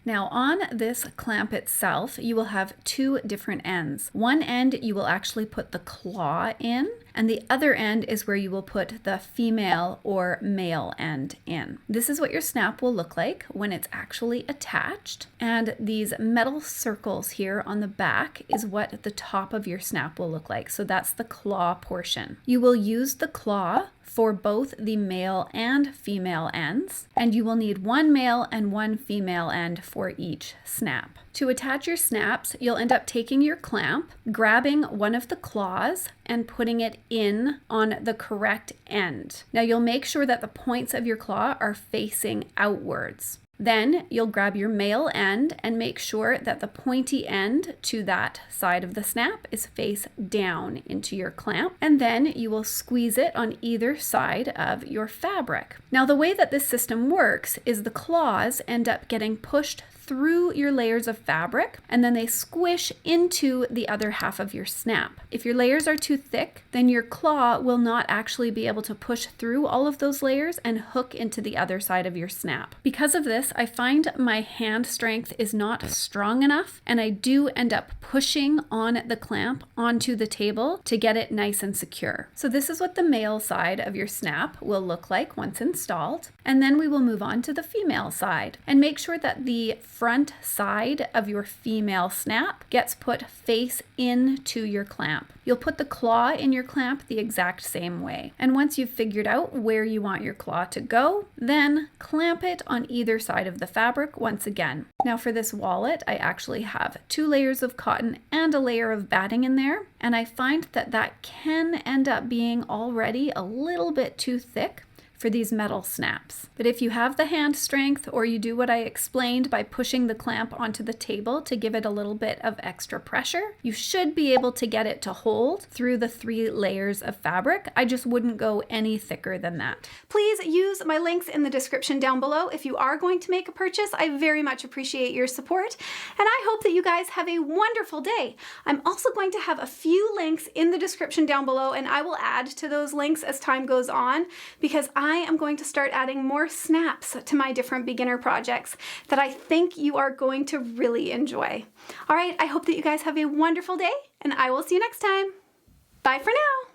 Now on this clamp itself, you will have two different ends. One end you will actually put the claw in, and the other end is where you will put the female or male end in. This is what your snap will look like when it's actually attached. And these metal circles here on the back is what the top of your snap will look like. So that's the claw portion. You will use the claw for both the male and female ends, and you will need one male and one female end for each snap. To attach your snaps, you'll end up taking your clamp, grabbing one of the claws, and putting it in on the correct end. Now you'll make sure that the points of your claw are facing outwards. Then you'll grab your male end and make sure that the pointy end to that side of the snap is face down into your clamp. And then you will squeeze it on either side of your fabric. Now the way that this system works is the claws end up getting pushed through your layers of fabric, and then they squish into the other half of your snap. If your layers are too thick, then your claw will not actually be able to push through all of those layers and hook into the other side of your snap. Because of this, I find my hand strength is not strong enough, and I do end up pushing on the clamp onto the table to get it nice and secure. So this is what the male side of your snap will look like once installed. And then we will move on to the female side and make sure that the front side of your female snap gets put face into your clamp. You'll put the claw in your clamp the exact same way. And once you've figured out where you want your claw to go, then clamp it on either side of the fabric once again. Now for this wallet, I actually have 2 layers of cotton and a layer of batting in there. And I find that that can end up being already a little bit too thick for these metal snaps. But if you have the hand strength, or you do what I explained by pushing the clamp onto the table to give it a little bit of extra pressure, you should be able to get it to hold through the 3 layers of fabric. I just wouldn't go any thicker than that. Please use my links in the description down below if you are going to make a purchase. I very much appreciate your support, and I hope that you guys have a wonderful day. I'm also going to have a few links in the description down below, and I will add to those links as time goes on, because I am going to start adding more snaps to my different beginner projects that I think you are going to really enjoy. All right, I hope that you guys have a wonderful day, and I will see you next time. Bye for now.